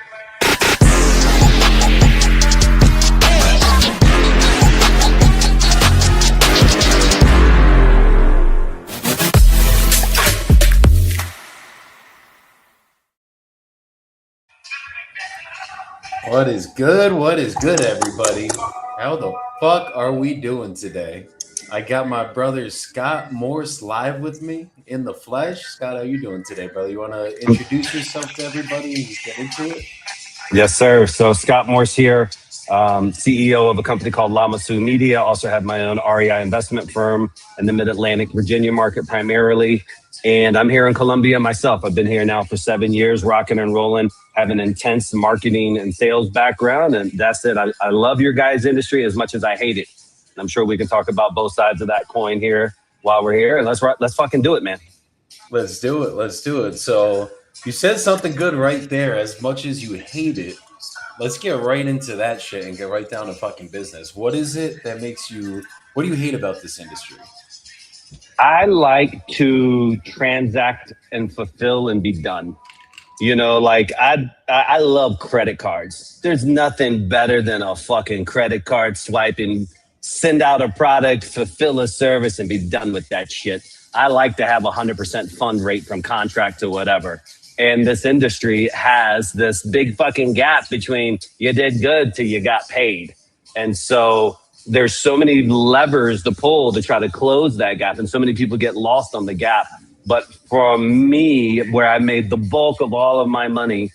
What is good? What is good, everybody? How the fuck are we doing today? I got my brother Scott Morse live with me in the flesh. Scott, how you doing today, brother? You want to introduce yourself to everybody and just get into it? Yes, sir. So Scott Morse here, CEO of a company called Lamasu Media. Also have my own REI investment firm in the Mid-Atlantic, Virginia market primarily. And I'm here in Columbia myself. I've been here now for 7 years, rocking and rolling, have an intense marketing and sales background. And that's it. I love your guys' industry as much as I hate it. And I'm sure we can talk about both sides of that coin here while we're here. And let's fucking do it, man. Let's do it. Let's do it. So you said something good right there. As much as you hate it, let's get right into that shit and get right down to fucking business. What is it that makes you, what do you hate about this industry? I like to transact and fulfill and be done. You know, like I love credit cards. There's nothing better than a fucking credit card swipe and send out a product, fulfill a service, and be done with that shit. I like to have 100% fund rate from contract to whatever. And this industry has this big fucking gap between you did good to you got paid. And so there's so many levers to pull to try to close that gap. And so many people get lost on the gap. But for me, where I made the bulk of all of my money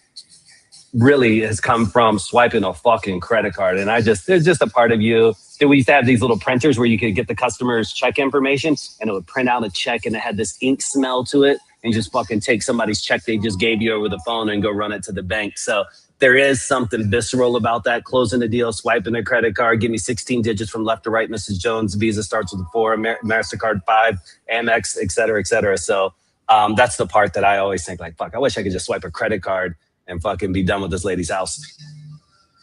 really has come from swiping a fucking credit card. And there's just a part of you. We used to have these little printers where you could get the customer's check information and it would print out a check and it had this ink smell to it. And you just fucking take somebody's check they just gave you over the phone and go run it to the bank. So there is something visceral about that, closing a deal, swiping a credit card, give me 16 digits from left to right, Mrs. Jones, Visa starts with a 4, MasterCard 5, Amex, et cetera, et cetera. So that's the part that I always think like, fuck, I wish I could just swipe a credit card and fucking be done with this lady's house.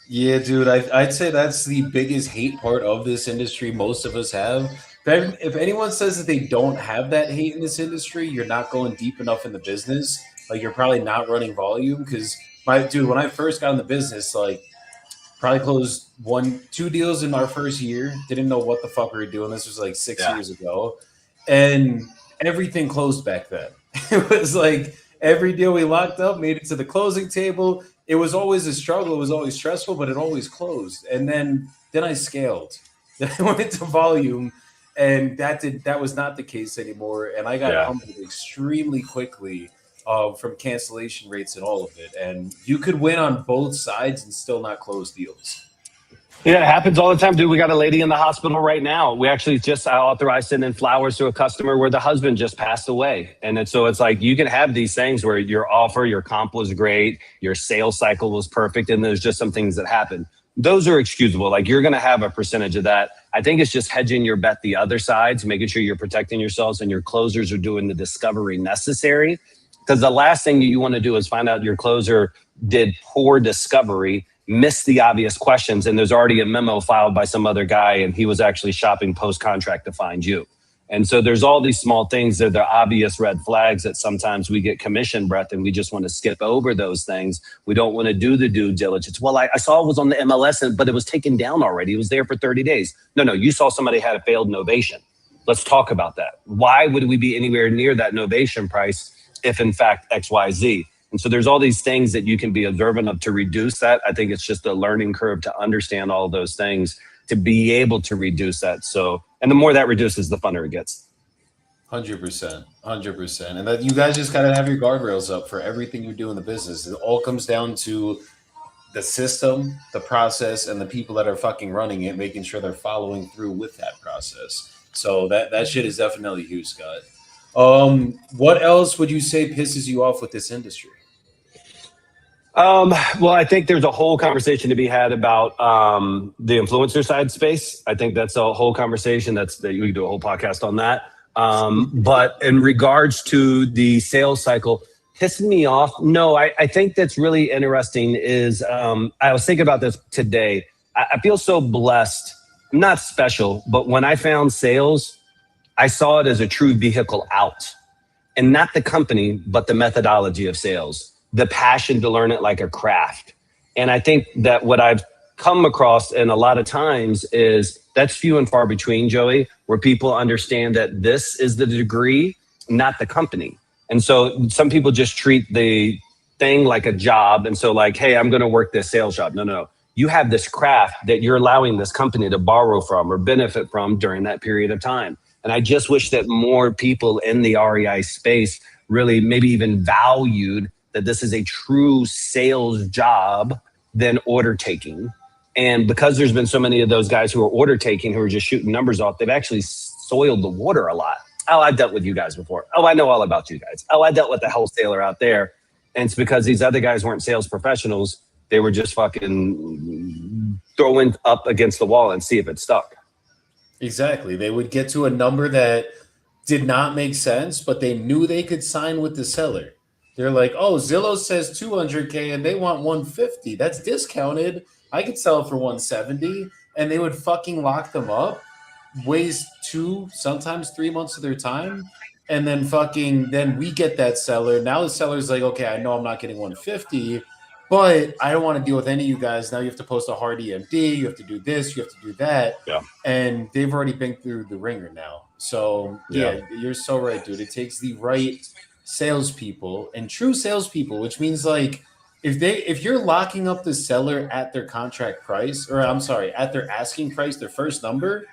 Yeah, dude, I'd say that's the biggest hate part of this industry most of us have. If anyone says that they don't have that hate in this industry, you're not going deep enough in the business. Like, you're probably not running volume because, when I first got in the business, like, probably closed 1-2 deals in our first year. Didn't know what the fuck we were doing. This was like 6 years ago. And everything closed back then. It was like every deal we locked up made it to the closing table. It was always a struggle. It was always stressful, but it always closed. And then I scaled. Then I went into volume, and that was not the case anymore. And I got humbled extremely quickly from cancellation rates and all of it. And you could win on both sides and still not close deals. Yeah, it happens all the time, dude. We got a lady in the hospital right now. We actually just authorized sending flowers to a customer where the husband just passed away. And so it's like you can have these things where your offer, your comp was great, your sales cycle was perfect, and there's just some things that happen. Those are excusable. Like, you're going to have a percentage of that. I think it's just hedging your bet the other sides, making sure you're protecting yourselves and your closers are doing the discovery necessary. Because the last thing you want to do is find out your closer did poor discovery, missed the obvious questions, and there's already a memo filed by some other guy and he was actually shopping post-contract to find you. And so there's all these small things that are obvious red flags that sometimes we get commission breath and we just want to skip over those things. We don't want to do the due diligence. Well, I saw it was on the MLS, but it was taken down already. It was there for 30 days. No, you saw somebody had a failed novation. Let's talk about that. Why would we be anywhere near that novation price if in fact XYZ? And so there's all these things that you can be observant of to reduce that. I think it's just a learning curve to understand all of those things to be able to reduce that. So, and the more that reduces, the funner it gets. 100%. And that you guys just got to have your guardrails up for everything you do in the business. It all comes down to the system, the process, and the people that are fucking running it, making sure they're following through with that process. So that shit is definitely huge, Scott. What else would you say pisses you off with this industry? Well, I think there's a whole conversation to be had about the influencer side space. I think that's a whole conversation that we could do a whole podcast on that. But in regards to the sales cycle, pissing me off. No, I think that's really interesting is I was thinking about this today. I feel so blessed. I'm not special, but when I found sales, I saw it as a true vehicle out, and not the company, but the methodology of sales, the passion to learn it like a craft. And I think that what I've come across in a lot of times is that's few and far between, Joey, where people understand that this is the degree, not the company. And so some people just treat the thing like a job. And so, like, hey, I'm going to work this sales job. No, no, no. You have this craft that you're allowing this company to borrow from or benefit from during that period of time. And I just wish that more people in the REI space really maybe even valued that this is a true sales job than order taking. And because there's been so many of those guys who are order taking, who are just shooting numbers off, they've actually soiled the water a lot. Oh, I've dealt with you guys before. Oh, I know all about you guys. Oh, I dealt with the wholesaler out there. And it's because these other guys weren't sales professionals. They were just fucking throwing up against the wall and see if it stuck. Exactly. They would get to a number that did not make sense, but they knew they could sign with the seller. They're like, oh, Zillow says 200K and they want 150. That's discounted. I could sell it for 170. And they would fucking lock them up, waste 2, sometimes 3 months of their time. And then then we get that seller. Now the seller's like, okay, I know I'm not getting 150, but I don't want to deal with any of you guys. Now you have to post a hard EMD. You have to do this. You have to do that. Yeah. And they've already been through the ringer now. So yeah, you're so right, dude. It takes the right salespeople and true salespeople, which means like if you're locking up the seller at their contract price, or I'm sorry, at their asking price, their first number,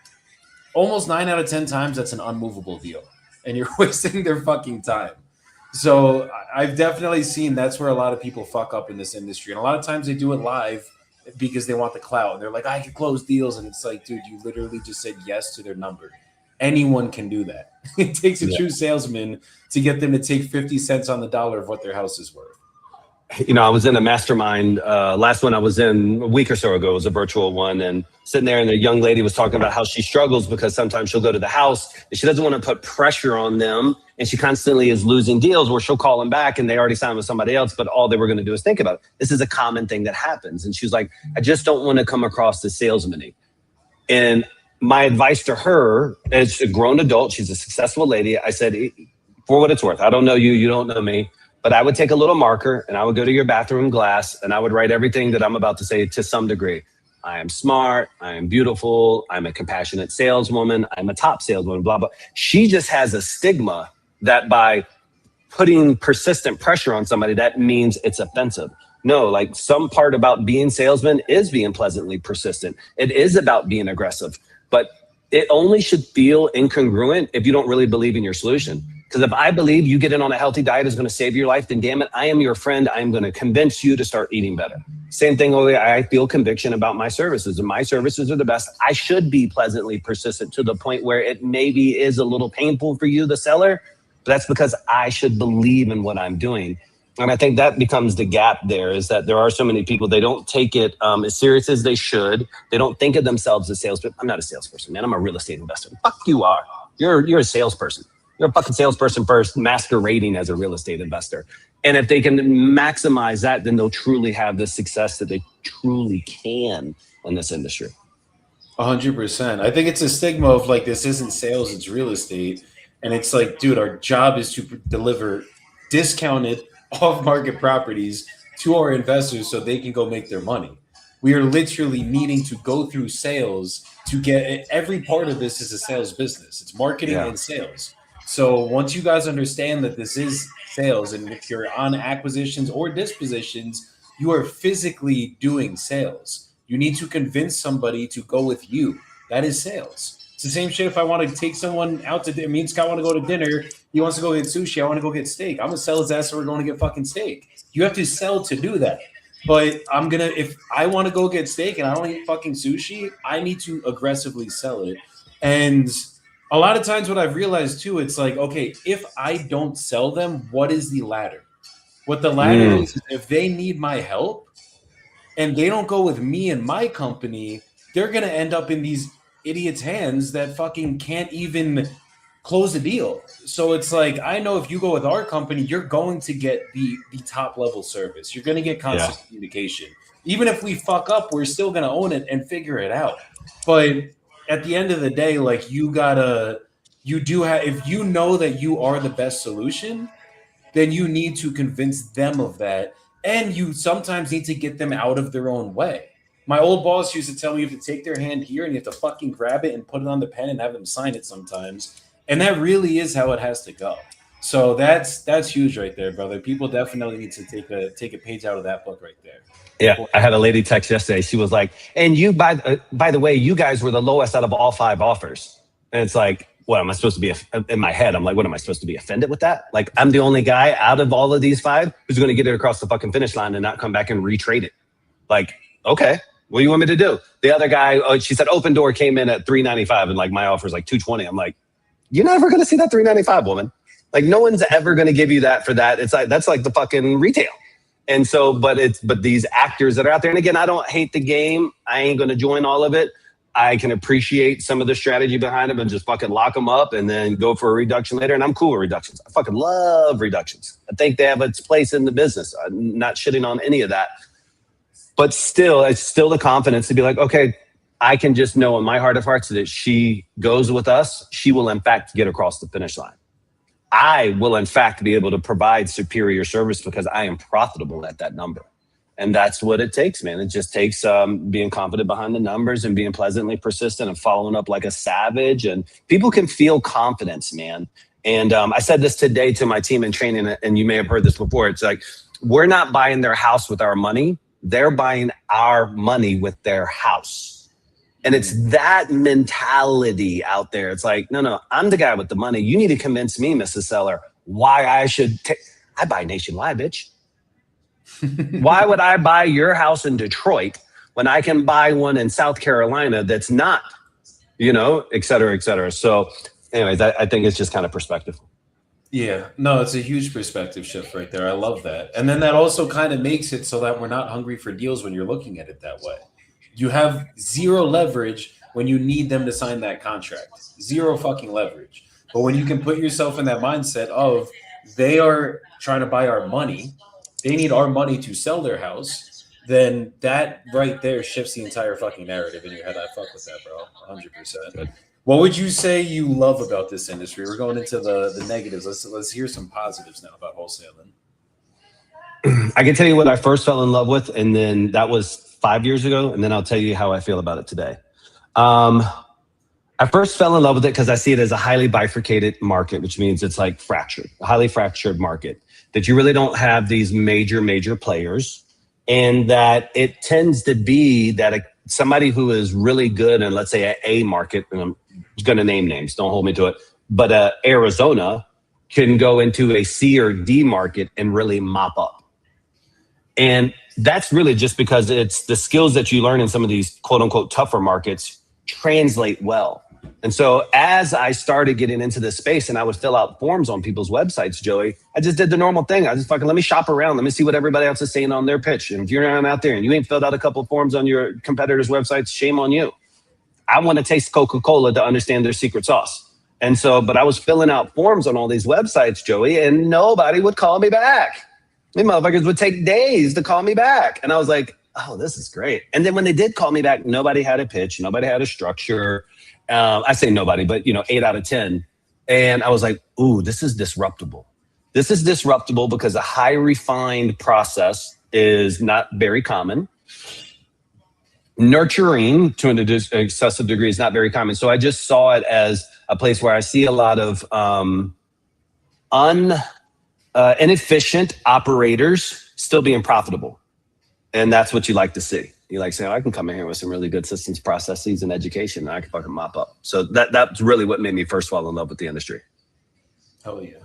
almost 9 out of 10 times that's an unmovable deal, and you're wasting their fucking time. So I've definitely seen that's where a lot of people fuck up in this industry, and a lot of times they do it live because they want the clout. They're like, I can close deals, and it's like, dude, you literally just said yes to their number. Anyone can do that. It takes a true salesman to get them to take 50 cents on the dollar of what their house is worth. You know, I was in a mastermind. Last one I was in a week or so ago was a virtual one, and sitting there, and the young lady was talking about how she struggles because sometimes she'll go to the house and she doesn't want to put pressure on them, and she constantly is losing deals where she'll call them back and they already signed with somebody else, but all they were going to do is think about it. This is a common thing that happens, and she was like, I just don't want to come across as salesman-y. And my advice to her, as a grown adult, she's a successful lady, I said, for what it's worth, I don't know you, you don't know me, but I would take a little marker and I would go to your bathroom glass and I would write everything that I'm about to say to some degree. I am smart. I am beautiful. I'm a compassionate saleswoman. I'm a top saleswoman, blah, blah. She just has a stigma that by putting persistent pressure on somebody, that means it's offensive. No, like some part about being salesman is being pleasantly persistent. It is about being aggressive, but it only should feel incongruent if you don't really believe in your solution. Because if I believe you get in on a healthy diet is going to save your life, then damn it, I am your friend. I am going to convince you to start eating better. Same thing, I feel conviction about my services, and my services are the best. I should be pleasantly persistent to the point where it maybe is a little painful for you, the seller, but that's because I should believe in what I'm doing. And I think that becomes the gap there, is that there are so many people, they don't take it as serious as they should. They don't think of themselves as salespeople. I'm not a salesperson, man. I'm a real estate investor. Fuck you are. You're a salesperson. You're a fucking salesperson first, masquerading as a real estate investor. And if they can maximize that, then they'll truly have the success that they truly can in this industry. 100%. I think it's a stigma of like, this isn't sales, it's real estate. And it's like, dude, our job is to deliver discounted off-market properties to our investors so they can go make their money. We are literally needing to go through sales to get every part of this is a sales business. It's marketing and sales. So once you guys understand that this is sales, and if you're on acquisitions or dispositions, you are physically doing sales. You need to convince somebody to go with you. That is sales. It's the same shit if I want to take someone out to dinner. Me and Scott want to go to dinner. He wants to go get sushi. I want to go get steak. I'm going to sell his ass, so we're going to get fucking steak. You have to sell to do that. But if I want to go get steak and I don't eat fucking sushi, I need to aggressively sell it. And a lot of times what I've realized too, it's like, okay, if I don't sell them, what is the ladder? What the ladder is if they need my help and they don't go with me and my company, they're going to end up in these idiots' hands that fucking can't even close the deal. So it's like, I know if you go with our company, you're going to get the top level service. You're going to get constant communication. Even if we fuck up, we're still going to own it and figure it out. But at the end of the day, like if you know that you are the best solution, then you need to convince them of that. And you sometimes need to get them out of their own way. My old boss used to tell me you have to take their hand here and you have to fucking grab it and put it on the pen and have them sign it sometimes. And that really is how it has to go. So that's huge right there, brother. People definitely need to take a page out of that book right there. Yeah, I had a lady text yesterday. She was like, "And you, by the way, you guys were the lowest out of all 5 offers." And it's like, what am I supposed to be? In my head, I'm like, what am I supposed to be offended with that? Like, I'm the only guy out of all of these 5 who's going to get it across the fucking finish line and not come back and retrade it. Like, okay, what do you want me to do? The other guy, she said, Open Door came in at $395, and like my offer is like $220. I'm like, you're never going to see that $395, woman. Like, no one's ever going to give you that for that. It's like, that's like the fucking retail. And so, but these actors that are out there, and again, I don't hate the game. I ain't going to join all of it. I can appreciate some of the strategy behind them and just fucking lock them up and then go for a reduction later. And I'm cool with reductions. I fucking love reductions. I think they have its place in the business. I'm not shitting on any of that. But still, it's still the confidence to be like, okay, I can just know in my heart of hearts that she goes with us. She will, in fact, get across the finish line. I will, in fact, be able to provide superior service because I am profitable at that number. And that's what it takes, man. It just takes being confident behind the numbers and being pleasantly persistent and following up like a savage. And people can feel confidence, man. And I said this today to my team in training, and you may have heard this before. It's like, we're not buying their house with our money. They're buying our money with their house. And it's that mentality out there. It's like, no, I'm the guy with the money. You need to convince me, Mrs. Seller, why I should take. I buy nationwide, bitch. Why would I buy your house in Detroit when I can buy one in South Carolina that's not, et cetera, et cetera. So anyways, I think it's just kind of perspective. Yeah, no, it's a huge perspective shift right there. I love that. And then that also kind of makes it so that we're not hungry for deals when you're looking at it that way. You have zero leverage when you need them to sign that contract. Zero fucking leverage. But when you can put yourself in that mindset of they are trying to buy our money, they need our money to sell their house, then that right there shifts the entire fucking narrative in your head. I fuck with that, bro. 100%. What would you say you love about this industry? We're going into the negatives. Let's hear some positives now about wholesaling. I can tell you what I first fell in love with, and then that was 5 years ago, and then I'll tell you how I feel about it today. I first fell in love with it because I see it as a highly bifurcated market, which means it's like fractured, a highly fractured market, that you really don't have these major players, and that it tends to be that somebody who is really good in, let's say, an A market, and I'm going to name names, don't hold me to it, but Arizona can go into a C or D market and really mop up. And that's really just because it's the skills that you learn in some of these quote unquote tougher markets translate well. And so as I started getting into this space and I would fill out forms on people's websites, Joey, I just did the normal thing. I just fucking let me shop around. Let me see what everybody else is saying on their pitch. And if you're not out there and you ain't filled out a couple of forms on your competitors' websites, shame on you. I want to taste Coca-Cola to understand their secret sauce. And so, but I was filling out forms on all these websites, Joey, and nobody would call me back. These motherfuckers would take days to call me back. And I was like, oh, this is great. And then when they did call me back, nobody had a pitch. Nobody had a structure. I say nobody, but 8 out of 10. And I was like, ooh, this is disruptible. This is disruptible because a high refined process is not very common. Nurturing to an excessive degree is not very common. So I just saw it as a place where I see a lot of inefficient operators still being profitable. And that's what you like to see. You like saying, I can come in here with some really good systems, processes, and education, and I can fucking mop up. So that's really what made me first fall in love with the industry. Hell yeah.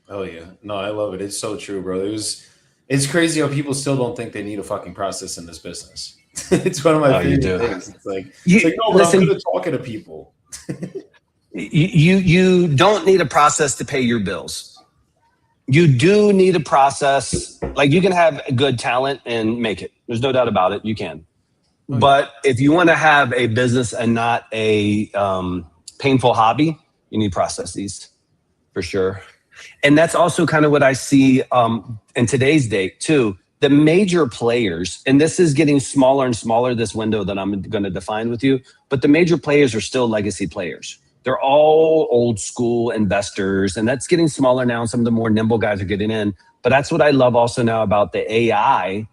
Oh yeah. No, I love it. It's so true, bro. It's crazy how people still don't think they need a fucking process in this business. It's one of my favorite things. It's like, no, but I'm good at talking to people. You don't need a process to pay your bills. You do need a process. Like, you can have good talent and make it. There's no doubt about it. You can. Okay. But if you want to have a business and not a painful hobby, you need processes for sure. And that's also kind of what I see in today's day too. The major players, and this is getting smaller and smaller, this window that I'm going to define with you, but the major players are still legacy players. they're all old school investors, and that's getting smaller now. Some of the more nimble guys are getting in. But that's what I love also now about the AI,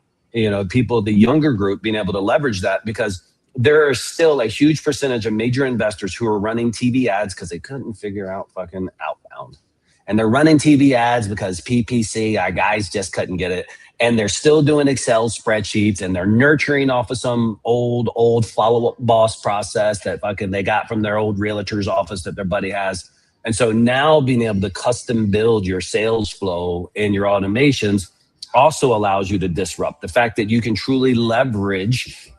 people, the younger group being able to leverage that, because there are still a huge percentage of major investors who are running TV ads because they couldn't figure out fucking outbound. And they're running TV ads because PPC, our guys just couldn't get it. And they're still doing Excel spreadsheets, and they're nurturing off of some old follow-up boss process that fucking they got from their old realtor's office that their buddy has. And so now being able to custom build your sales flow and your automations also allows you to disrupt. The fact that you can truly leverage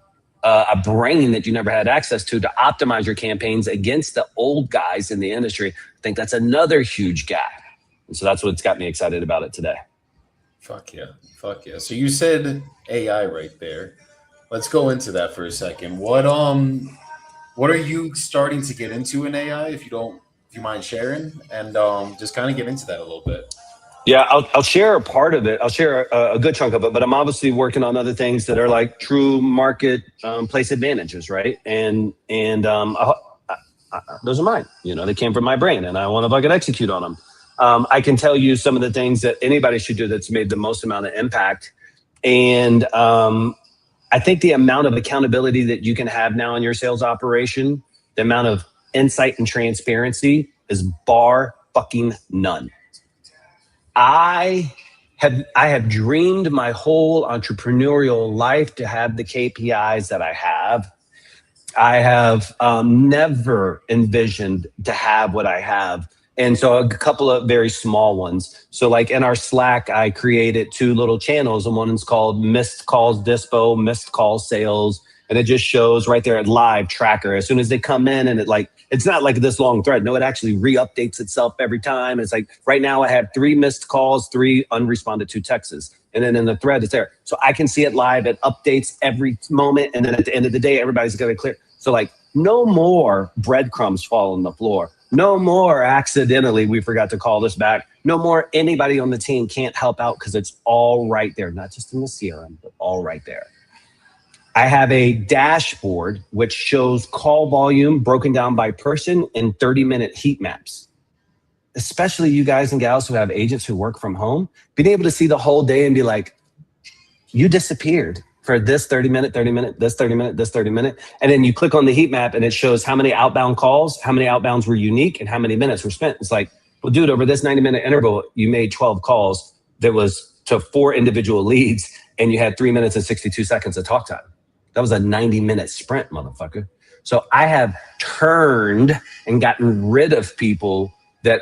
a brain that you never had access to optimize your campaigns against the old guys in the industry. I think that's another huge gap. And so that's what's got me excited about it today. Fuck yeah. So you said AI right there. Let's go into that for a second. What are you starting to get into in AI, if you mind sharing, and just kind of get into that a little bit? Yeah, I'll share a part of it. I'll share a good chunk of it, but I'm obviously working on other things that are like true market place advantages, right? And those are mine. They came from my brain, and I want to fucking execute on them. I can tell you some of the things that anybody should do that's made the most amount of impact. And I think the amount of accountability that you can have now in your sales operation, the amount of insight and transparency is bar fucking none. I have dreamed my whole entrepreneurial life to have the KPIs that I have. I have never envisioned to have what I have. And so a couple of very small ones. So like in our Slack, I created 2 little channels, and one is called Missed Calls Dispo, Missed Call Sales. And it just shows right there at live tracker. As soon as they come in, and it's not like this long thread. No, it actually re-updates itself every time. It's like right now I have 3 missed calls, 3 unresponded to texts. And then in the thread, it's there. So I can see it live. It updates every moment. And then at the end of the day, everybody's going to clear. So like no more breadcrumbs fall on the floor. No more accidentally, we forgot to call this back. No more anybody on the team can't help out, because it's all right there. Not just in the CRM, but all right there. I have a dashboard which shows call volume broken down by person in 30-minute heat maps. Especially you guys and gals who have agents who work from home, being able to see the whole day and be like, you disappeared for this 30-minute, this 30-minute, this 30-minute. And then you click on the heat map and it shows how many outbound calls, how many outbounds were unique, and how many minutes were spent. It's like, well, dude, over this 90-minute interval, you made 12 calls that was to 4 individual leads, and you had 3 minutes and 62 seconds of talk time. That was a 90-minute sprint, motherfucker. So I have turned and gotten rid of people that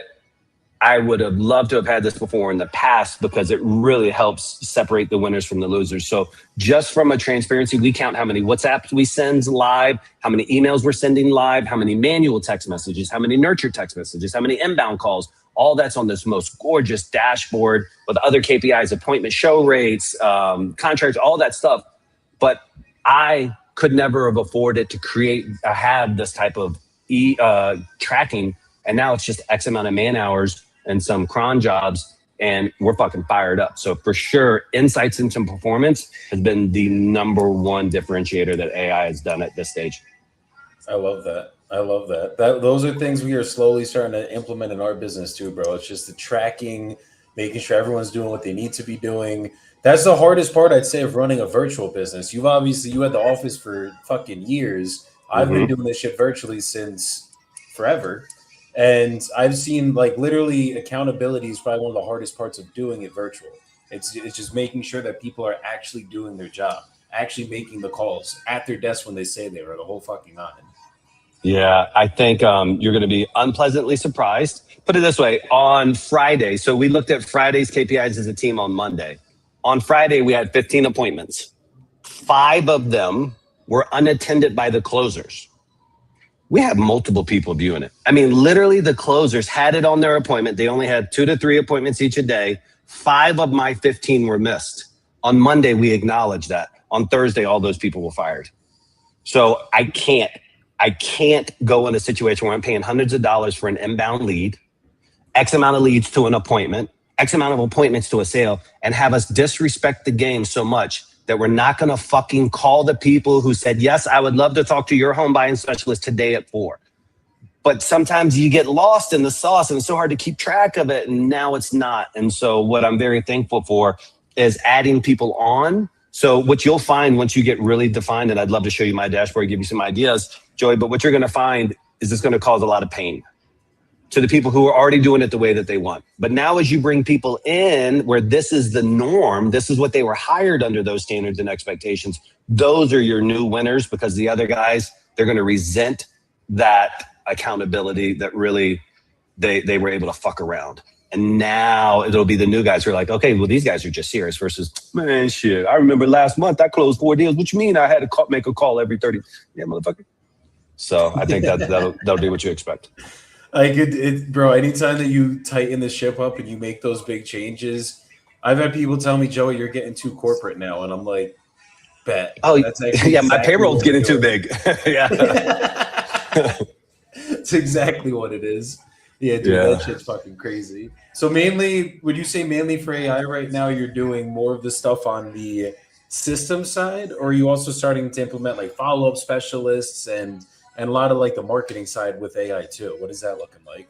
I would have loved to have had this before in the past, because it really helps separate the winners from the losers. So just from a transparency, we count how many WhatsApps we send live, how many emails we're sending live, how many manual text messages, how many nurture text messages, how many inbound calls. All that's on this most gorgeous dashboard with other KPIs, appointment show rates, contracts, all that stuff. But I could never have afforded to have this type of tracking. And now it's just X amount of man hours and some cron jobs, and we're fucking fired up. So for sure, insights into performance has been the number one differentiator that AI has done at this stage. I love that. Those are things we are slowly starting to implement in our business too, bro. It's just the tracking, making sure everyone's doing what they need to be doing. That's the hardest part, I'd say, of running a virtual business. You had the office for fucking years. I've been doing this shit virtually since forever. And I've seen, like, literally accountability is probably one of the hardest parts of doing it virtual. It's just making sure that people are actually doing their job, actually making the calls at their desk when they say they are, the whole fucking nine. Yeah, I think you're going to be unpleasantly surprised. Put it this way, on Friday, so we looked at Friday's KPIs as a team on Monday. On Friday, we had 15 appointments. 5 of them were unattended by the closers. We have multiple people viewing it. I mean, literally the closers had it on their appointment. They only had 2 to 3 appointments each a day. 5 of my 15 were missed. On Monday, we acknowledged that. On Thursday, all those people were fired. So I can't go in a situation where I'm paying hundreds of dollars for an inbound lead, X amount of leads to an appointment, X amount of appointments to a sale, and have us disrespect the game so much that we're not going to fucking call the people who said, yes, I would love to talk to your home buying specialist today at 4. but sometimes you get lost in the sauce and it's so hard to keep track of it. And now it's not. And so what I'm very thankful for is adding people on. So what you'll find once you get really defined, and I'd love to show you my dashboard, give you some ideas, Joey, but what you're going to find is it's going to cause a lot of pain to the people who are already doing it the way that they want. But now as you bring people in where this is the norm, this is what they were hired under, those standards and expectations, those are your new winners, because the other guys, they're going to resent that accountability that really they were able to fuck around. And now it'll be the new guys who are like, okay, well, these guys are just serious versus, man, shit, I remember last month I closed 4 deals. What you mean I had to make a call every 30? Yeah, motherfucker. So I think that'll be what you expect. Bro, anytime that you tighten the ship up and you make those big changes, I've had people tell me, Joey, you're getting too corporate now. And I'm like, bet. Oh, that's yeah, exactly, my payroll's getting too big. Yeah. It's exactly what it is. Yeah, dude, that shit's fucking crazy. So mainly, would you say mainly for AI right now, you're doing more of the stuff on the system side, or are you also starting to implement like follow-up specialists and a lot of like the marketing side with AI too? What is that looking like?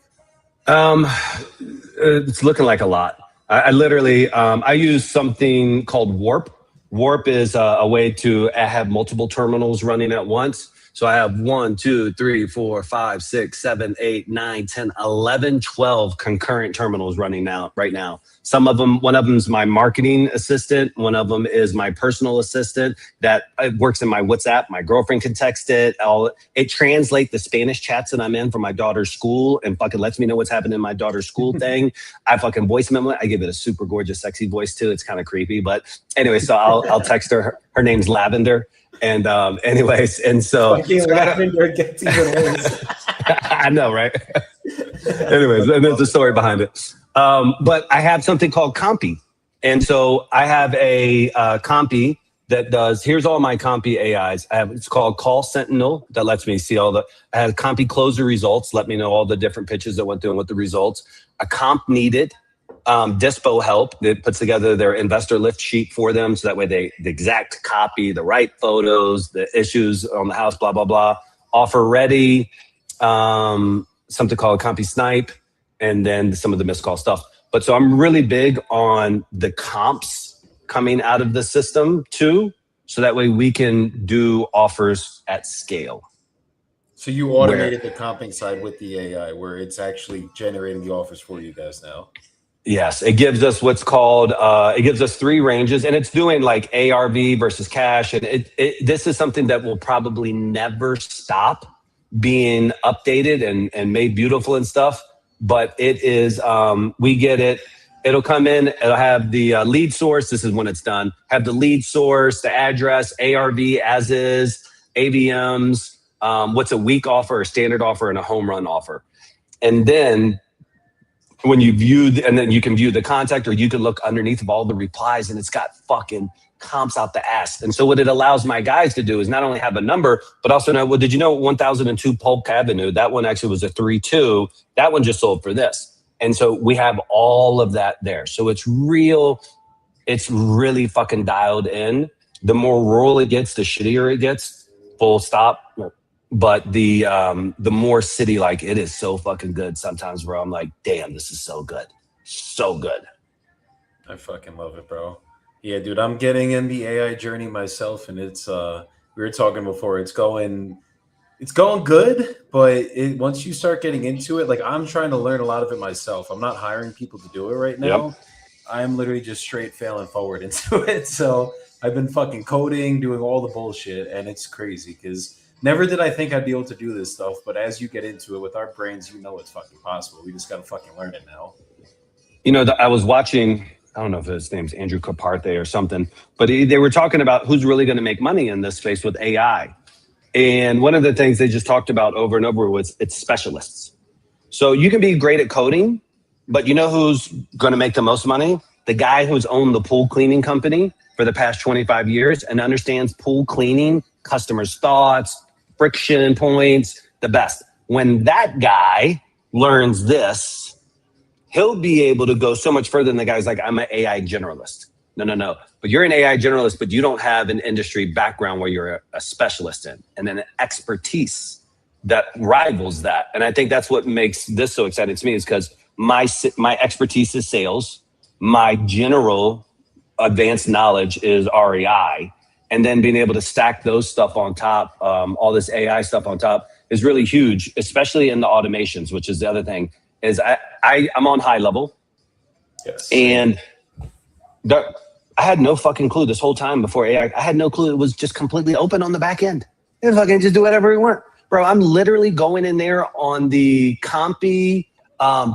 It's looking like a lot. I literally, I use something called Warp. Warp is a way to have multiple terminals running at once. So I have 1, 2, 3, 4, 5, 6, 7, 8, 9, 10, 11, 12 concurrent terminals running right now. Some of them, one of them is my marketing assistant. One of them is my personal assistant that works in my WhatsApp. My girlfriend can text it. It translates the Spanish chats that I'm in for my daughter's school and fucking lets me know what's happening in my daughter's school thing. I fucking voice memo it. I give it a super gorgeous, sexy voice too. It's kind of creepy, but anyway, so I'll text her. Her name's Lavender. And anyways, and so Lavender gets even worse. I know, right? Anyways, and there's a story behind it. But I have something called Compy. And so I have a Compy that does, here's all my Compy AIs. It's called Call Sentinel that lets me see I have Compy Closer results, let me know all the different pitches that went through and what the results. A Comp Needed. Dispo Help that puts together their investor lift sheet for them. So that way the exact copy, the right photos, the issues on the house, blah, blah, blah. Offer Ready, something called Compy Snipe, and then some of the missed call stuff. But so I'm really big on the comps coming out of the system too. So that way we can do offers at scale. So you automated the comping side with the AI where it's actually generating the offers for you guys now. Yes, it gives us what's called, it gives us 3 ranges, and it's doing like ARV versus cash. And this is something that will probably never stop being updated and made beautiful and stuff. But it is, we get it. It'll come in, it'll have the lead source. This is when it's done. Have the lead source, the address, ARV as is, AVMs, what's a weak offer, a standard offer, and a home run offer. And then when you and then you can view the contact, or you can look underneath of all the replies, and it's got fucking comps out the ass. And so what it allows my guys to do is not only have a number, but also know, well, did you know 1002 Polk Avenue, that one actually was a 3-2. That one just sold for this. And so we have all of that there. So it's really fucking dialed in. The more rural it gets, the shittier it gets, full stop. But the more city, like, it is so fucking good sometimes, bro. I'm like, damn, this is so good. So good. I fucking love it, bro. Yeah, dude, I'm getting in the AI journey myself, and it's we were talking before, it's going good, but once you start getting into it, like, I'm trying to learn a lot of it myself. I'm not hiring people to do it right now. Yep. I'm literally just straight failing forward into it. So I've been fucking coding, doing all the bullshit, and it's crazy because never did I think I'd be able to do this stuff, but as you get into it with our brains, you know it's fucking possible. We just got to fucking learn it now. You know, I was watching, I don't know if his name's Andrew Carpathe or something, but they were talking about who's really going to make money in this space with AI. And one of the things they just talked about over and over was it's specialists. So you can be great at coding, but you know who's going to make the most money? The guy who's owned the pool cleaning company for the past 25 years and understands pool cleaning, customers' thoughts, friction points, the best. When that guy learns this, he'll be able to go so much further than the guy's like, I'm an AI generalist. No. But you're an AI generalist, but you don't have an industry background where you're a specialist in, and then an expertise. that rivals that. And I think that's what makes this so exciting to me, is because my expertise is sales. My general advanced knowledge is REI. And then being able to stack those stuff on top, all this AI stuff on top, is really huge, especially in the automations, which is the other thing. Is I'm on high level. Yes. And I had no fucking clue this whole time before AI. I had no clue it was just completely open on the back end. You fucking just do whatever we want. Bro, I'm literally going in there on the Compy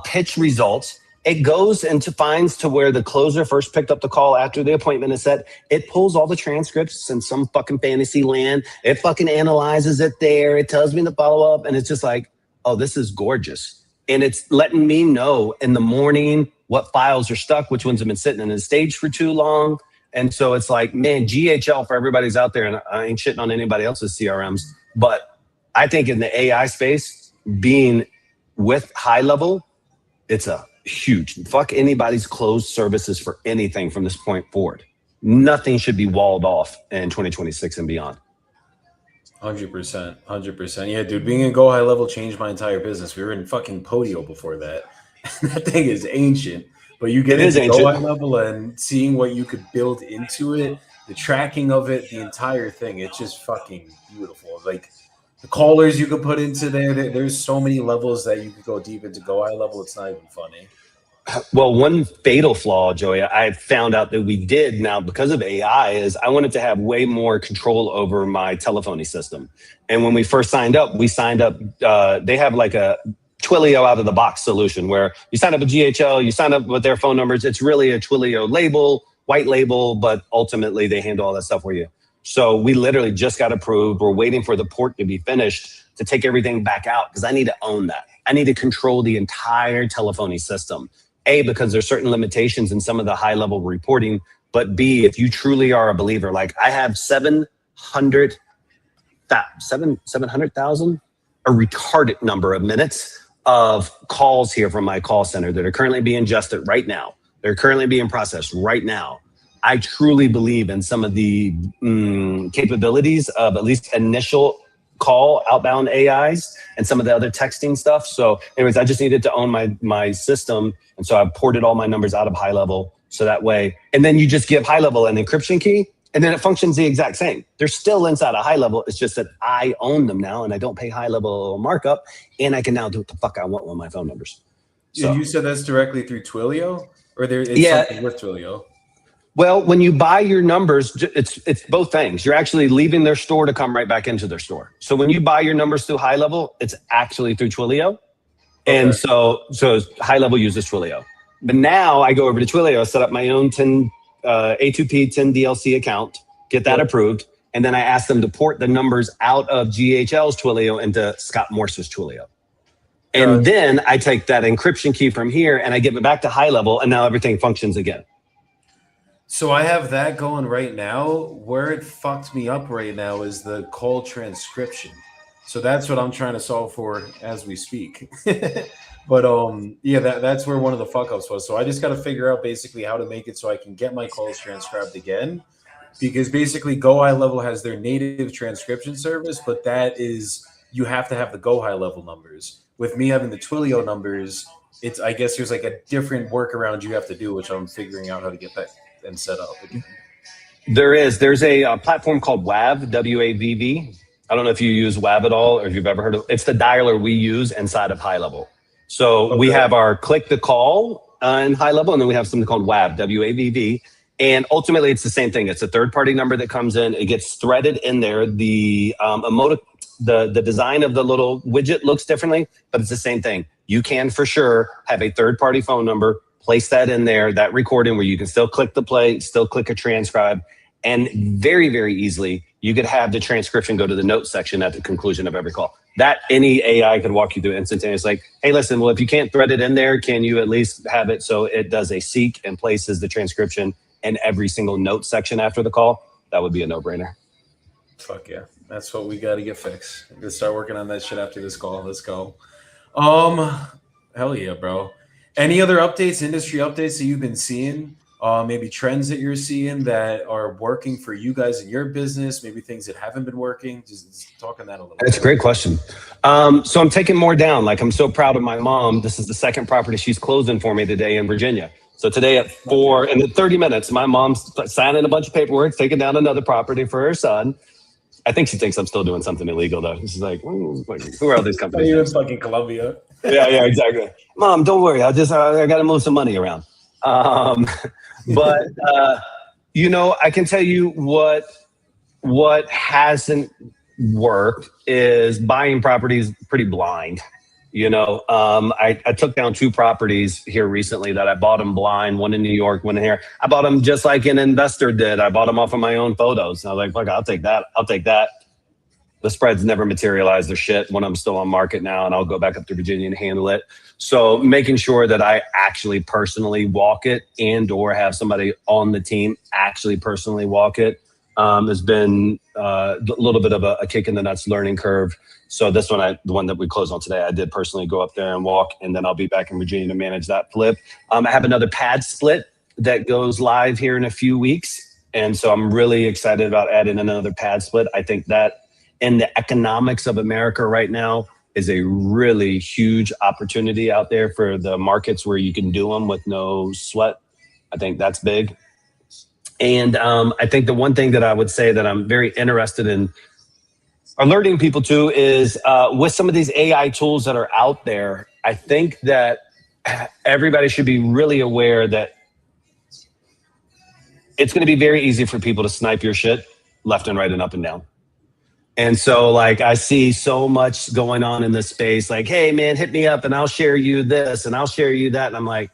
pitch results. It goes and finds to where the closer first picked up the call after the appointment is set. It pulls all the transcripts in some fucking fantasy land. It fucking analyzes it there. It tells me to follow up. And it's just like, oh, this is gorgeous. And it's letting me know in the morning what files are stuck, which ones have been sitting in the stage for too long. And so it's like, man, GHL for everybody's out there. And I ain't shitting on anybody else's CRMs. But I think in the AI space, being with high level, it's a huge, fuck anybody's closed services for anything from this point forward. Nothing should be walled off in 2026 and beyond. 100%. Yeah, dude, being in Go High Level changed my entire business. We were in fucking Podio before that. That thing is ancient. But you get into Go High Level and seeing what you could build into it, the tracking of it, the entire thing, it's just fucking beautiful. Like the callers you could put into there, there's so many levels that you could go deep into Go High Level. It's not even funny. Well, one fatal flaw, Joey, I found out that we did now because of AI is I wanted to have way more control over my telephony system. And when we first signed up, they have like a Twilio out of the box solution where you sign up with GHL, you sign up with their phone numbers. It's really a Twilio label, white label, but ultimately they handle all that stuff for you. So we literally just got approved. We're waiting for the port to be finished to take everything back out because I need to own that. I need to control the entire telephony system. A, because there's certain limitations in some of the high level reporting, but B, if you truly are a believer, like I have 700,000, a retarded number of minutes of calls here from my call center that are currently being ingested right now. They're currently being processed right now. I truly believe in some of the capabilities of at least initial call outbound AIs and some of the other texting stuff. So anyways, I just needed to own my system. And so I ported all my numbers out of high level. So that way, and then you just give high level an encryption key and then it functions the exact same. They're still inside of high level. It's just that I own them now and I don't pay high level markup and I can now do what the fuck I want with my phone numbers. So you said that's directly through Twilio or it's something with Twilio? Well, when you buy your numbers, it's both things. You're actually leaving their store to come right back into their store. So when you buy your numbers through high level, it's actually through Twilio. Okay. And so high level uses Twilio. But now I go over to Twilio, set up my own 10 A2P 10 DLC account, get that approved. And then I ask them to port the numbers out of GHL's Twilio into Scott Morse's Twilio. And then I take that encryption key from here and I give it back to high level and now everything functions again. So I have that going right now. Where it fucked me up right now is the call transcription. So that's what I'm trying to solve for as we speak. But yeah, that's where one of the fuck ups was. So I just got to figure out basically how to make it so I can get my calls transcribed again. Because basically Go High Level has their native transcription service, but that is, you have to have the Go High Level numbers. With me having the Twilio numbers, it's, I guess there's like a different workaround you have to do, which I'm figuring out how to get that and set up again. There's a platform called WAV, WAVV. I don't know if you use WAV at all or if you've ever heard of it. It's the dialer we use inside of high level. So we have our click the call in high level, and then we have something called WAV, WAVV. And ultimately it's the same thing. It's a third party number that comes in. It gets threaded in there. The the design of the little widget looks differently, but it's the same thing. You can for sure have a third party phone number, place that in there, that recording where you can still click the play, still click a transcribe, and very, very easily you could have the transcription go to the notes section at the conclusion of every call. That any AI could walk you through instantaneously. Like, hey, listen, well, if you can't thread it in there, can you at least have it so it does a seek and places the transcription in every single note section after the call? That would be a no-brainer. Fuck yeah. That's what we got to get fixed. I'm going to start working on that shit after this call. Let's go. Hell yeah, bro. Any other updates, industry updates that you've been seeing? maybe trends that you're seeing that are working for you guys in your business, maybe things that haven't been working. Just talk on that a little That's a bit. great question. So I'm taking more down. Like, I'm so proud of my mom. This is the second property she's closing for me today in Virginia. So today at 4 and in 30 minutes, my mom's signing a bunch of paperwork, taking down another property for her son. I think she thinks I'm still doing something illegal though. She's like, who are all these companies? You're in fucking Colombia. Yeah, exactly. Mom, don't worry. I got to move some money around. But I can tell you what hasn't worked is buying properties pretty blind. I took down 2 properties here recently that I bought them blind, one in New York, one in here. I bought them just like an investor did. I bought them off of my own photos. And I was like, fuck, I'll take that. The spreads never materialized their shit when I'm still on market now, and I'll go back up to Virginia and handle it. So making sure that I actually personally walk it and or have somebody on the team actually personally walk it has been a little bit of a kick in the nuts learning curve. So this one, the one that we closed on today, I did personally go up there and walk, and then I'll be back in Virginia to manage that flip. I have another pad split that goes live here in a few weeks. And so I'm really excited about adding another pad split. I think that in the economics of America right now is a really huge opportunity out there for the markets where you can do them with no sweat. I think that's big. And I think the one thing that I would say that I'm very interested in alerting people to is with some of these AI tools that are out there, I think that everybody should be really aware that it's going to be very easy for people to snipe your shit left and right and up and down. And so like I see so much going on in this space, like, hey man, hit me up and I'll share you this and I'll share you that. And I'm like,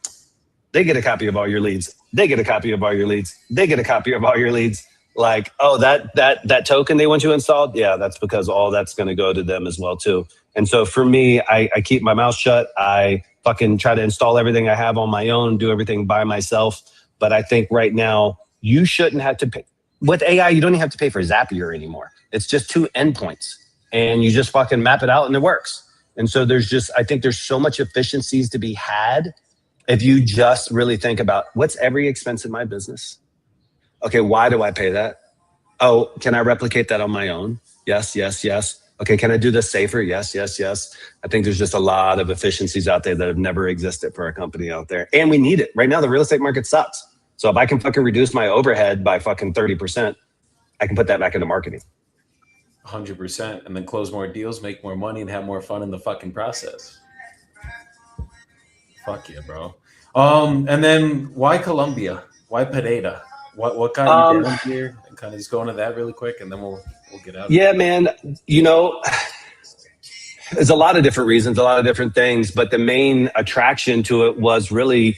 they get a copy of all your leads. They get a copy of all your leads. They get a copy of all your leads. Like, oh, that token they want you installed? Yeah, that's because all that's going to go to them as well too. And so for me, I keep my mouth shut. I fucking try to install everything I have on my own, do everything by myself. But I think right now you shouldn't have to pay. With AI, you don't even have to pay for Zapier anymore. It's just 2 endpoints and you just fucking map it out and it works. And so I think there's so much efficiencies to be had if you just really think about what's every expense in my business. Okay, why do I pay that? Oh, can I replicate that on my own? Yes. Okay, can I do this safer? Yes. I think there's just a lot of efficiencies out there that have never existed for a company out there. And we need it. Right now, the real estate market sucks. So if I can fucking reduce my overhead by fucking 30%, I can put that back into marketing. 100%. And then close more deals, make more money, and have more fun in the fucking process. Fuck yeah, bro. And then why Colombia? Why Pereira? What got you down here? And kind of just go into that really quick, and then we'll get out. Yeah, man. There's a lot of different reasons, a lot of different things, but the main attraction to it was really,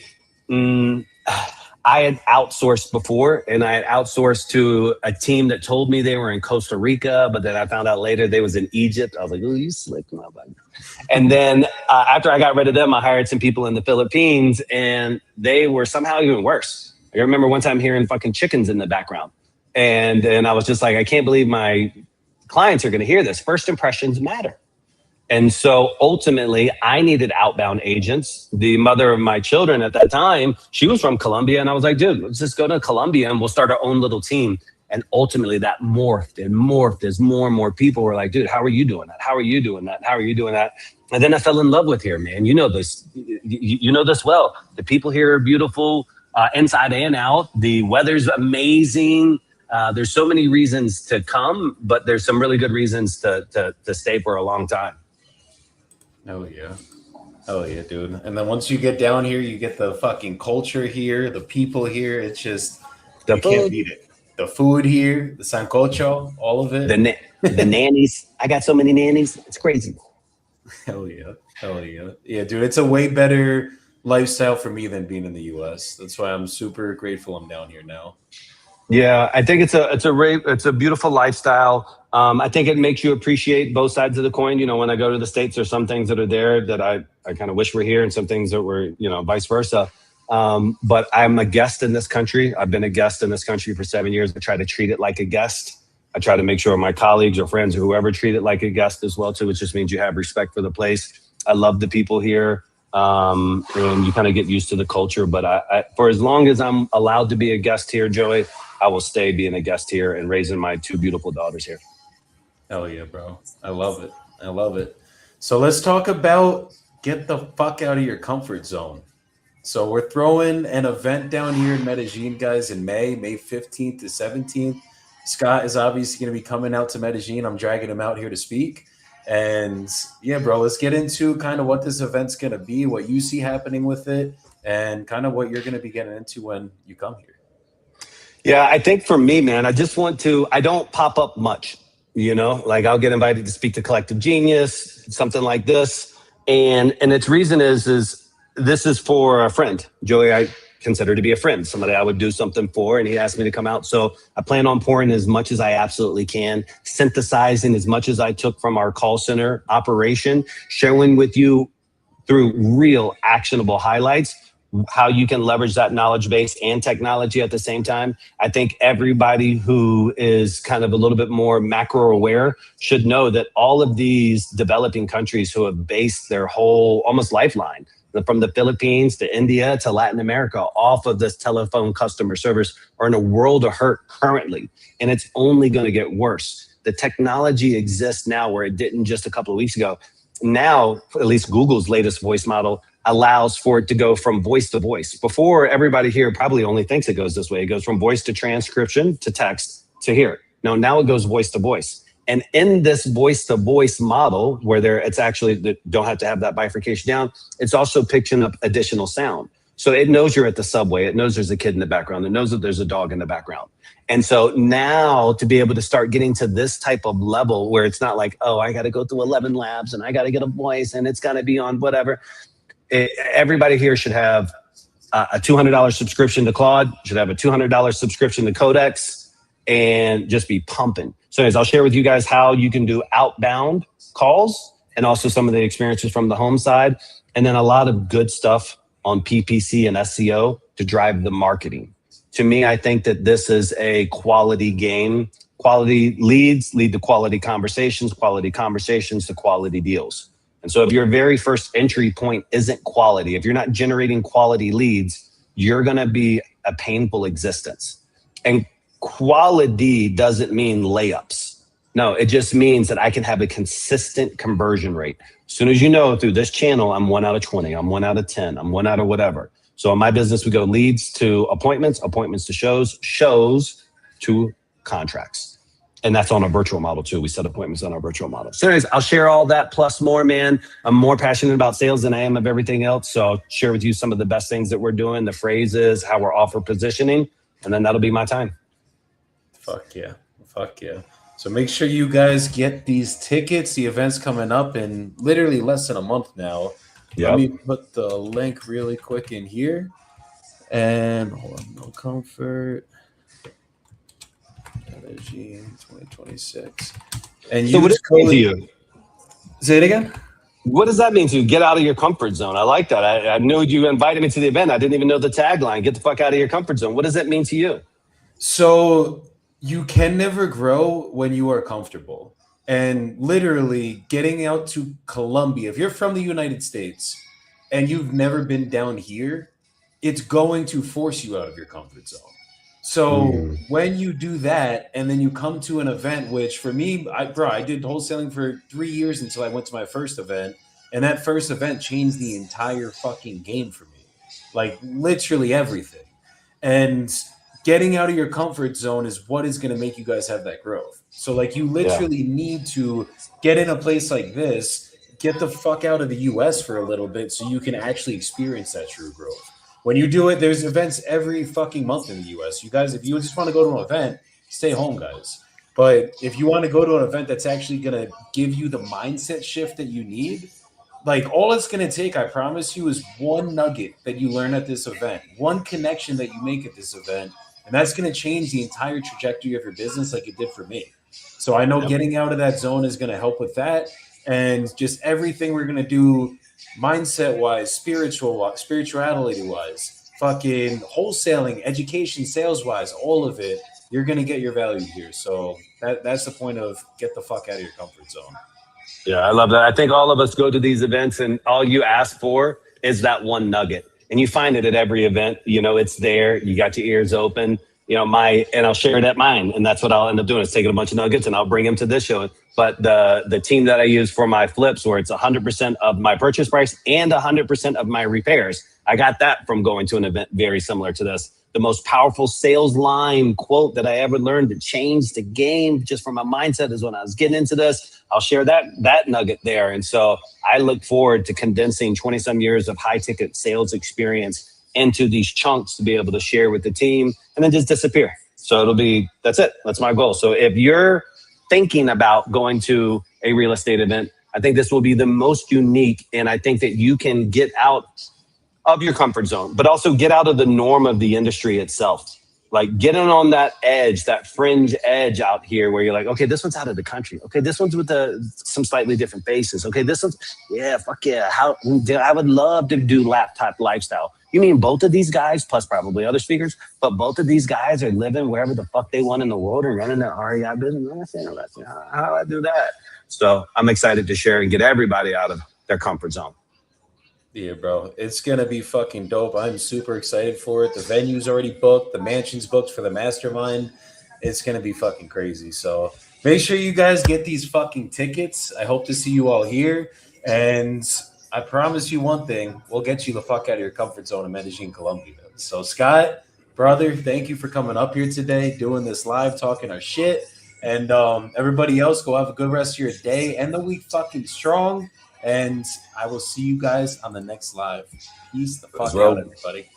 I had outsourced before, and I had outsourced to a team that told me they were in Costa Rica, but then I found out later they was in Egypt. I was like, oh, you slick, motherfucker. And then after I got rid of them, I hired some people in the Philippines, and they were somehow even worse. I remember one time hearing fucking chickens in the background. And I was just like, I can't believe my clients are going to hear this. First impressions matter. And so ultimately, I needed outbound agents. The mother of my children at that time, she was from Colombia. And I was like, dude, let's just go to Colombia and we'll start our own little team. And ultimately that morphed as more and more people were like, dude, how are you doing that? How are you doing that? How are you doing that? And then I fell in love with here, man. You know this. You know this well. The people here are beautiful inside and out. The weather's amazing. There's so many reasons to come, but there's some really good reasons to stay for a long time. Oh yeah, dude. And then once you get down here, you get the fucking culture here, the people here. It's just you can't beat it. The food here, the sancocho, all of it. The nannies. I got so many nannies. It's crazy. Hell yeah. Yeah, dude. It's a way better lifestyle for me than being in the US. That's why I'm super grateful I'm down here now. Yeah, I think it's a beautiful lifestyle. I think it makes you appreciate both sides of the coin. You know, when I go to the States, there's some things that are there that I kind of wish were here, and some things that were, vice versa. But I'm a guest in this country. I've been a guest in this country for 7 years. I try to treat it like a guest. I try to make sure my colleagues or friends or whoever treat it like a guest as well too, which just means you have respect for the place. I love the people here. and you kind of get used to the culture. But for as long as I'm allowed to be a guest here, Joey, I will stay being a guest here and raising my two beautiful daughters here. Hell yeah, bro. I love it. I love it. So let's talk about get the fuck out of your comfort zone. So we're throwing an event down here in Medellin, guys, in May 15th to 17th. Scott is obviously going to be coming out to Medellin. I'm dragging him out here to speak. And yeah, bro, let's get into kind of what this event's going to be, what you see happening with it, and kind of what you're going to be getting into when you come here. Yeah, I think for me, man, I don't pop up much, like I'll get invited to speak to Collective Genius, something like this. And its reason is this is for a friend. Joey, I consider to be a friend, somebody I would do something for, and he asked me to come out. So I plan on pouring as much as I absolutely can, synthesizing as much as I took from our call center operation, sharing with you through real actionable highlights how you can leverage that knowledge base and technology at the same time. I think everybody who is kind of a little bit more macro aware should know that all of these developing countries who have based their whole almost lifeline from the Philippines to India to Latin America off of this telephone customer service are in a world of hurt currently, and it's only going to get worse. The technology exists now where it didn't just a couple of weeks ago. Now, at least Google's latest voice model allows for it to go from voice to voice. Before, everybody here probably only thinks it goes this way. It goes from voice to transcription to text to here. Now it goes voice to voice. And in this voice to voice model, where it's actually don't have to have that bifurcation down, it's also picking up additional sound. So it knows you're at the subway. It knows there's a kid in the background. It knows that there's a dog in the background. And so now to be able to start getting to this type of level where it's not like, oh, I got to go through 11 labs and I got to get a voice and it's got to be on whatever. Everybody here should have a $200 subscription to Claude, should have a $200 subscription to Codex, and just be pumping. So anyways, I'll share with you guys how you can do outbound calls and also some of the experiences from the home side, and then a lot of good stuff on PPC and SEO to drive the marketing. To me, I think that this is a quality game. Quality leads lead to quality conversations to quality deals. And so if your very first entry point isn't quality, if you're not generating quality leads, you're going to be a painful existence. And quality doesn't mean layups. No, it just means that I can have a consistent conversion rate. As soon as you know through this channel, I'm 1 out of 20, I'm 1 out of 10, I'm 1 out of whatever. So in my business, we go leads to appointments, appointments to shows, shows to contracts. And that's on a virtual model too. We set appointments on our virtual model. So anyways, I'll share all that plus more, man. I'm more passionate about sales than I am of everything else. So I'll share with you some of the best things that we're doing, the phrases, how we're offer positioning, and then that'll be my time. Fuck yeah. Fuck yeah. So make sure you guys get these tickets. The event's coming up in literally less than a month now. Yep. Let me put the link really quick in here. And hold on, no comfort. 2026. And so what does that mean to you? Say it again. What does that mean to you? Get out of your comfort zone. I like that. I knew you invited me to the event. I didn't even know the tagline. Get the fuck out of your comfort zone. What does that mean to you? So you can never grow when you are comfortable. And literally getting out to Colombia, if you're from the United States and you've never been down here, it's going to force you out of your comfort zone. So when you do that and then you come to an event, which for me, I did wholesaling for 3 years until I went to my first event. And that first event changed the entire fucking game for me. Like literally everything. And getting out of your comfort zone is what is going to make you guys have that growth. So like you literally need to get in a place like this, get the fuck out of the US for a little bit so you can actually experience that true growth. When you do it, there's events every fucking month in the US. You guys, if you just want to go to an event, stay home, guys. But if you want to go to an event that's actually going to give you the mindset shift that you need, like all it's going to take, I promise you, is one nugget that you learn at this event, one connection that you make at this event, and that's going to change the entire trajectory of your business like it did for me. So I know getting out of that zone is going to help with that. And just everything we're going to do mindset-wise, spirituality-wise, fucking wholesaling, education, sales-wise, all of it, you're going to get your value here. So that's the point of get the fuck out of your comfort zone. Yeah, I love that. I think all of us go to these events and all you ask for is that one nugget. And you find it at every event. You know, it's there. You got your ears open. You know, and I'll share it at mine. And that's what I'll end up doing is taking a bunch of nuggets and I'll bring them to this show. But the team that I use for my flips, where it's 100% of my purchase price and 100% of my repairs, I got that from going to an event very similar to this. The most powerful sales line quote that I ever learned to change the game just from my mindset is when I was getting into this. I'll share that nugget there. And so I look forward to condensing 20 some years of high ticket sales experience into these chunks to be able to share with the team and then just disappear. So that's it. That's my goal. So if you're thinking about going to a real estate event, I think this will be the most unique. And I think that you can get out of your comfort zone, but also get out of the norm of the industry itself. Like getting on that edge, that fringe edge out here where you're like, okay, this one's out of the country. Okay, this one's with some slightly different faces. Okay, this one's, yeah, fuck yeah. I would love to do laptop lifestyle. You mean both of these guys, plus probably other speakers, but both of these guys are living wherever the fuck they want in the world and running their REI business? How do I do that? So I'm excited to share and get everybody out of their comfort zone. Yeah, bro. It's going to be fucking dope. I'm super excited for it. The venue's already booked. The mansion's booked for the mastermind. It's going to be fucking crazy. So make sure you guys get these fucking tickets. I hope to see you all here. And I promise you one thing. We'll get you the fuck out of your comfort zone in Medellin, Colombia. So, Scott, brother, thank you for coming up here today, doing this live, talking our shit. And everybody else, go have a good rest of your day and the week fucking strong. And I will see you guys on the next live. Peace the fuck out, everybody.